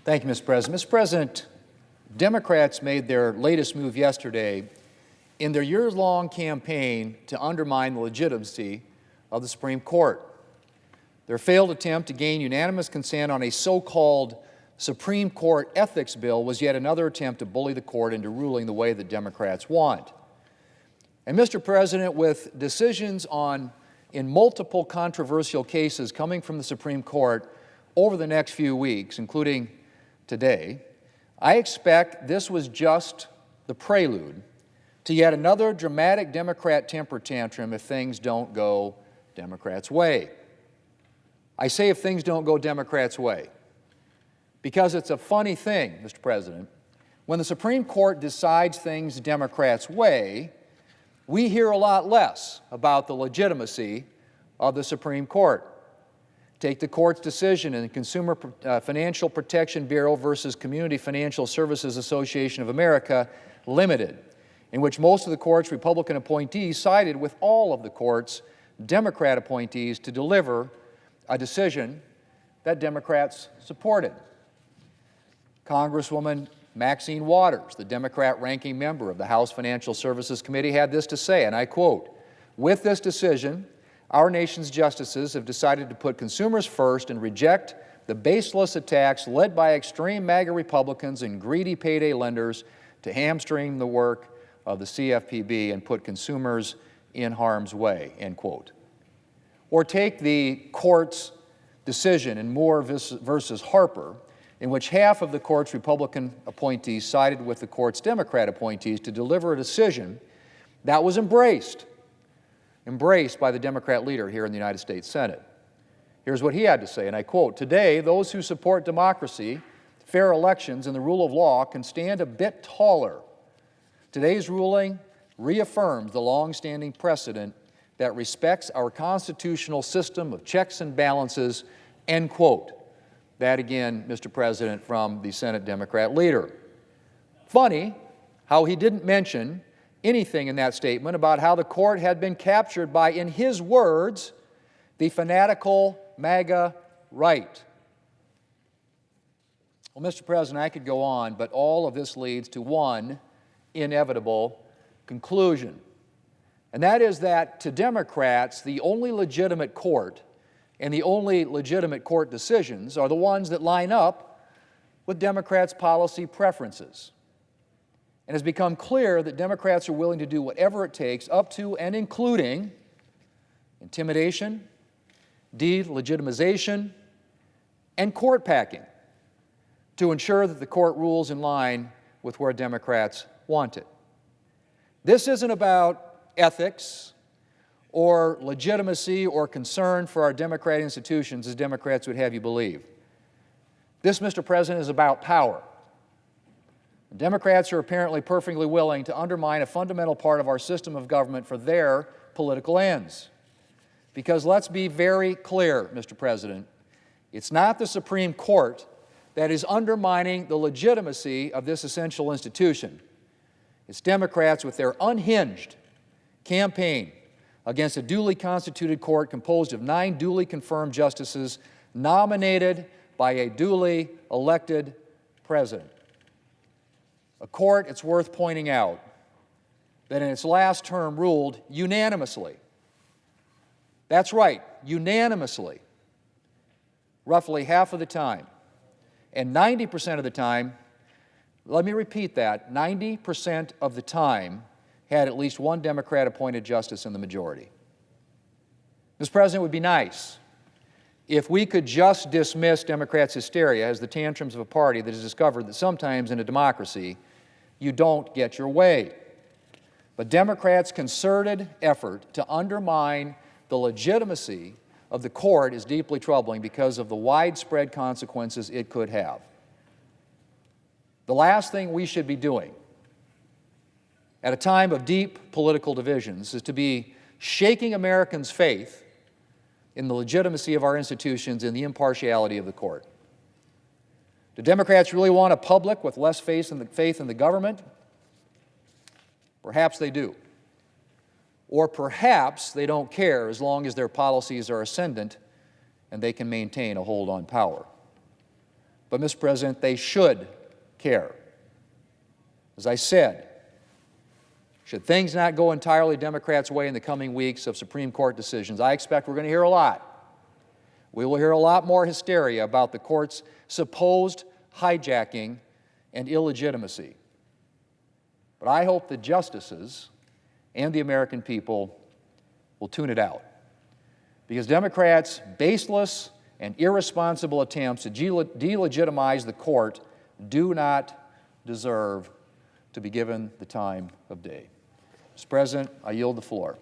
Thank you, Mr. President. Mr. President, Democrats made their latest move yesterday in their years-long campaign to undermine the legitimacy of the Supreme Court. Their failed attempt to gain unanimous consent on a so-called Supreme Court ethics bill was yet another attempt to bully the court into ruling the way that Democrats want. And Mr. President, with decisions in multiple controversial cases coming from the Supreme Court over the next few weeks, including today, I expect this was just the prelude to yet another dramatic Democrat temper tantrum if things don't go Democrats' way. I say if things don't go Democrats' way, because it's a funny thing, Mr. President. When the Supreme Court decides things Democrats' way, we hear a lot less about the legitimacy of the Supreme Court. Take the court's decision in the Consumer Financial Protection Bureau versus Community Financial Services Association of America Limited, in which most of the court's Republican appointees sided with all of the court's Democrat appointees to deliver a decision that Democrats supported. Congresswoman Maxine Waters, the Democrat ranking member of the House Financial Services Committee, had this to say, and I quote, "With this decision, our nation's justices have decided to put consumers first and reject the baseless attacks led by extreme MAGA Republicans and greedy payday lenders to hamstring the work of the CFPB and put consumers in harm's way," end quote. Or take the court's decision in Moore versus Harper, in which half of the court's Republican appointees sided with the court's Democrat appointees to deliver a decision that was embraced by the Democrat leader here in the United States Senate. Here's what he had to say, and I quote, "Today, those who support democracy, fair elections, and the rule of law can stand a bit taller. Today's ruling reaffirms the long-standing precedent that respects our constitutional system of checks and balances," end quote. That again, Mr. President, from the Senate Democrat leader. Funny how he didn't mention anything in that statement about how the court had been captured by, in his words, the fanatical MAGA right. Well, Mr. President, I could go on, but all of this leads to one inevitable conclusion. And that is that to Democrats, the only legitimate court and the only legitimate court decisions are the ones that line up with Democrats' policy preferences. It has become clear that Democrats are willing to do whatever it takes, up to and including intimidation, delegitimization, and court packing, to ensure that the court rules in line with where Democrats want it. This isn't about ethics or legitimacy or concern for our democratic institutions, as Democrats would have you believe. This, Mr. President, is about power. Democrats are apparently perfectly willing to undermine a fundamental part of our system of government for their political ends. Because let's be very clear, Mr. President, it's not the Supreme Court that is undermining the legitimacy of this essential institution. It's Democrats with their unhinged campaign against a duly constituted court composed of 9 duly confirmed justices nominated by a duly elected president. A court, it's worth pointing out, that in its last term ruled unanimously. That's right, unanimously, roughly half of the time. And 90% of the time, let me repeat that, 90% of the time had at least one Democrat-appointed justice in the majority. Mr. President, it would be nice if we could just dismiss Democrats' hysteria as the tantrums of a party that has discovered that sometimes in a democracy, you don't get your way. But Democrats' concerted effort to undermine the legitimacy of the court is deeply troubling because of the widespread consequences it could have. The last thing we should be doing at a time of deep political divisions is to be shaking Americans' faith in the legitimacy of our institutions and the impartiality of the court. Do Democrats really want a public with less faith in the government? Perhaps they do. Or perhaps they don't care as long as their policies are ascendant and they can maintain a hold on power. But, Mr. President, they should care. As I said, should things not go entirely Democrats' way in the coming weeks of Supreme Court decisions, I expect we're going to hear a lot. We will hear a lot more hysteria about the court's supposed hijacking and illegitimacy. But I hope the justices and the American people will tune it out, because Democrats' baseless and irresponsible attempts to delegitimize the court do not deserve to be given the time of day. Mr. President, I yield the floor.